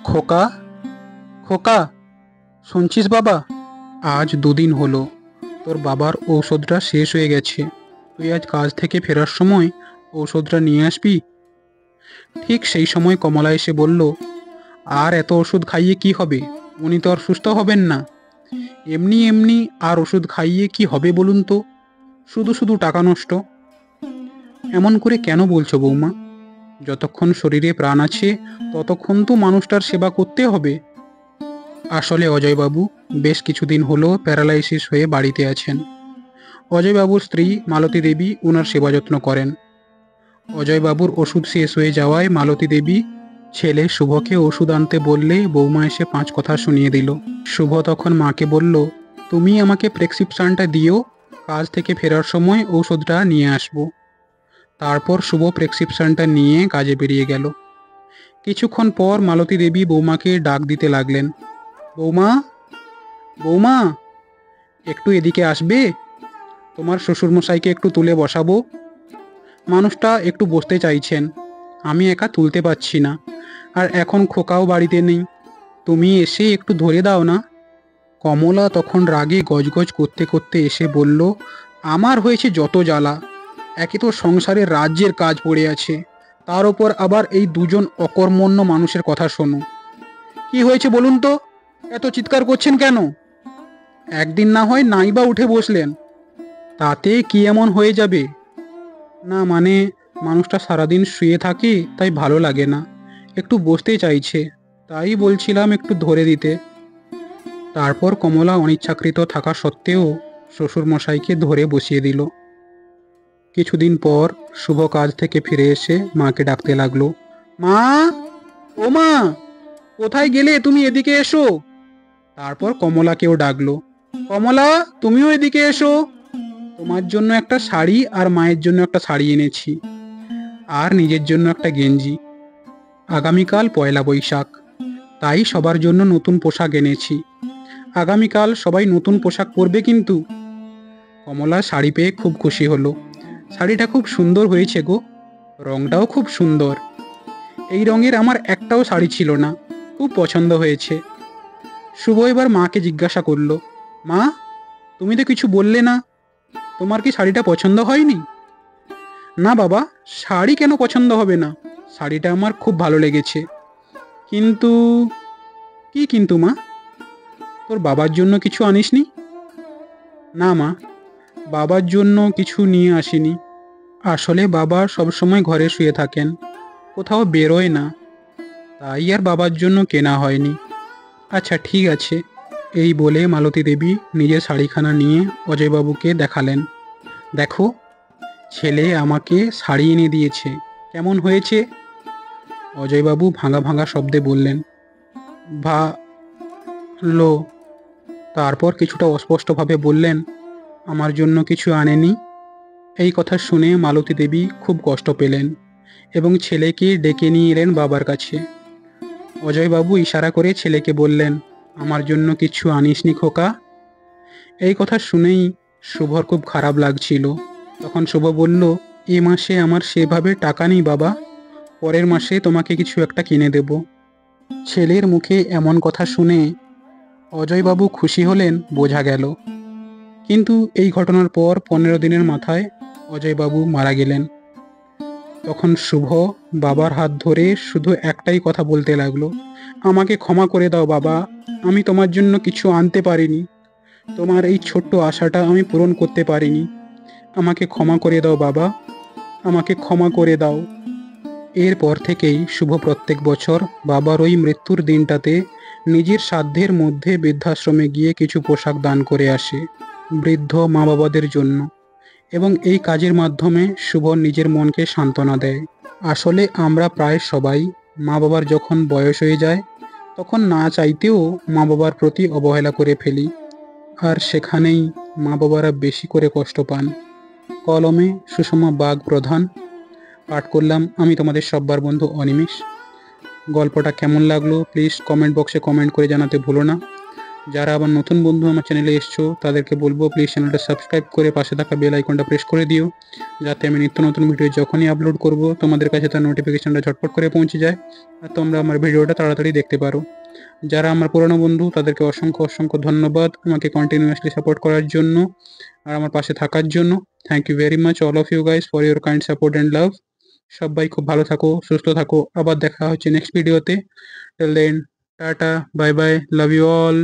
খোকা, খোকা, শুনছিস বাবা? আজ দুদিন হলো তোর বাবার ঔষধটা শেষ হয়ে গেছে। তুই আজ কাজ থেকে ফেরার সময় ঔষধটা নিয়ে আসবি। ঠিক সেই সময় কমলা এসে বলল, আর এত ওষুধ খাইয়ে কি হবে? উনি তো আর সুস্থ হবেন না। এমনি এমনি আর ওষুধ খাইয়ে কি হবে বলুন তো? শুধু শুধু টাকা নষ্ট। এমন করে কেন বলছো বৌমা? যতক্ষণ শরীরে প্রাণ আছে ততক্ষণ তো মানুষটার সেবা করতে হবে। আসলে অজয়বাবু বেশ কিছুদিন হলো প্যারালাইসিস হয়ে বাড়িতে আছেন। অজয়বাবুর স্ত্রী মালতী দেবী ওনার সেবা যত্ন করেন। অজয়বাবুর ওষুধ শেষ হয়ে যাওয়ায় মালতী দেবী ছেলে শুভকে ওষুধ আনতে বললে বৌমা এসে 5 কথা শুনিয়ে দিল। শুভ তখন মাকে বলল, তুমি আমাকে প্রেসক্রিপশনটা দিও, কাজ থেকে ফেরার সময় ঔষধটা নিয়ে আসবো। তারপর শুভ প্রেসক্রিপশনটা নিয়ে কাজে বেরিয়ে গেল। কিছুক্ষণ পর মালতী দেবী বৌমাকে ডাক দিতে লাগলেন, বৌমা, বৌমা, একটু এদিকে আসবে? তোমার শ্বশুরমশাইকে একটু তুলে বসাবো। মানুষটা একটু বসতে চাইছেন, আমি একা তুলতে পারছি না। আর এখন খোকাও বাড়িতে নেই, তুমি এসে একটু ধরে দাও না। কমলা তখন রাগে গজগজ করতে করতে এসে বলল, আমার হয়েছে যত জ্বালা। একে তো সংসারের রাজ্যের কাজ পড়ে আছে, তার ওপর আবার এই দুজন অকর্মণ্য মানুষের কথা শোনো। কি হয়েছে বলুন তো? এত চিৎকার করছেন কেন? একদিন না হয় নাইবা উঠে বসলেন, তাতে কি এমন হয়ে যাবে? না মানে, মানুষটা সারাদিন শুয়ে থাকে তাই ভালো লাগে না, একটু বসতে চাইছে, তাই বলছিলাম একটু ধরে দিতে। তারপর কমলা অনিচ্ছাকৃত থাকা সত্ত্বেও শ্বশুরমশাইকে ধরে বসিয়ে দিল। কিছুদিন পর শুভ কাজ থেকে ফিরে এসে মাকে ডাকতে লাগলো, মা, ও মা, কোথায় গেলে তুমি? এদিকে এসো। তারপর কমলাকেও ডাকলো, কমলা, তুমিও এদিকে এসো। তোমার জন্য একটা শাড়ি আর মায়ের জন্য একটা শাড়ি এনেছি, আর নিজের জন্য একটা গেঞ্জি। আগামীকাল পয়লা বৈশাখ, তাই সবার জন্য নতুন পোশাক এনেছি। আগামীকাল সবাই নতুন পোশাক পরবে কিন্তু। কমলা শাড়ি পেয়ে খুব খুশি হলো। শাড়িটা খুব সুন্দর হয়েছে গো, রংটাও খুব সুন্দর। এই রঙের আমার একটাও শাড়ি ছিল না, খুব পছন্দ হয়েছে। শুভ এবার মাকে জিজ্ঞাসা করলো, মা, তুমি তো কিছু বললে না, তোমার কি শাড়িটা পছন্দ হয়নি? না বাবা, শাড়ি কেন পছন্দ হবে না? শাড়িটা আমার খুব ভালো লেগেছে। কিন্তু, কি কিন্তু মা? তোর বাবার জন্য কিছু আনিসনি? না মা, বাবার জন্য কিছু নিয়ে আসিনি। আসলে বাবা সবসময় ঘরে শুয়ে থাকেন, কোথাও বেরোয় না, তাই আর বাবার জন্য কেনা হয়নি। আচ্ছা ঠিক আছে। এই বলে মালতী দেবী নিজের শাড়িখানা নিয়ে অজয়বাবুকে দেখালেন। দেখো, ছেলে আমাকে শাড়ি এনে দিয়েছে, কেমন হয়েছে? অজয়বাবু ভাঙা ভাঙা শব্দে বললেন, ভালো। তারপর কিছুটা অস্পষ্টভাবে বললেন, আমার জন্য কিছু আনেনি। এই কথা শুনে মালতী দেবী খুব কষ্ট পেলেন এবং ছেলেকে ডেকে নিয়ে এলেন বাবার কাছে। অজয়বাবু ইশারা করে ছেলেকে বললেন, আমার জন্য কিছু আনিসনি খোকা? এই কথা শুনেই শুভর খুব খারাপ লাগছিল। তখন শুভ বলল, এ মাসে আমার সেভাবে টাকা নেই বাবা, পরের মাসে তোমাকে কিছু একটা কিনে দেব। ছেলের মুখে এমন কথা শুনে অজয়বাবু খুশি হলেন বোঝা গেল। কিন্তু এই ঘটনার পর 15 দিনের মাথায় অজয়বাবু মারা গেলেন। তখন শুভ বাবার হাত ধরে শুধু একটাই কথা বলতে লাগলো, আমাকে ক্ষমা করে দাও বাবা, আমি তোমার জন্য কিছু আনতে পারিনি, তোমার এই ছোট্ট আশাটা আমি পূরণ করতে পারিনি। আমাকে ক্ষমা করে দাও বাবা, আমাকে ক্ষমা করে দাও। এরপর থেকেই শুভ প্রত্যেক বছর বাবার ওই মৃত্যুর দিনটাতে নিজের সাধ্যের মধ্যে বৃদ্ধাশ্রমে গিয়ে কিছু পোশাক দান করে আসে বৃদ্ধ মা বাবাদের জন্য, এবং এই কাজের মাধ্যমে শুভ নিজের মনকে সান্ত্বনা দেয়। আসলে আমরা প্রায় সবাই মা বাবার যখন বয়স হয়ে যায় তখন না চাইতেও মা বাবার প্রতি অবহেলা করে ফেলি, আর সেখানেই মা বাবারা বেশি করে কষ্ট পান। কলমে সুষমা বাগ প্রধান। পাঠ করলাম আমি তোমাদের সব্বার বন্ধু অনিমেষ। গল্পটা কেমন লাগলো প্লিজ কমেন্ট বক্সে কমেন্ট করে জানাতে ভুলো না। যারা আবার নতুন বন্ধু আমার চ্যানেলে এসছো তাদেরকে বলবো প্লিজ চ্যানেলটা সাবস্ক্রাইব করে পাশে থাকা বেল আইকনটা প্রেস করে দিও, যাতে আমি নিত্য নতুন ভিডিও যখনই আপলোড করব তোমাদের কাছে তার নোটিফিকেশনটা ঝটপট করে পৌঁছে যায় আর তোমরা আমার ভিডিওটা তাড়াতাড়ি দেখতে পারো। যারা আমার পুরনো বন্ধু তাদেরকে অসংখ্য অসংখ্য ধন্যবাদ আমাকে কন্টিনিউয়াসলি সাপোর্ট করার জন্য আর আমার পাশে থাকার জন্য। Thank you very much all of you guys for your kind support and love. সবাই খুব ভালো থাকো, সুস্থ থাকো, আবার দেখা হচ্ছে নেক্সট ভিডিওতে। Till then, tata, bye bye, love you all.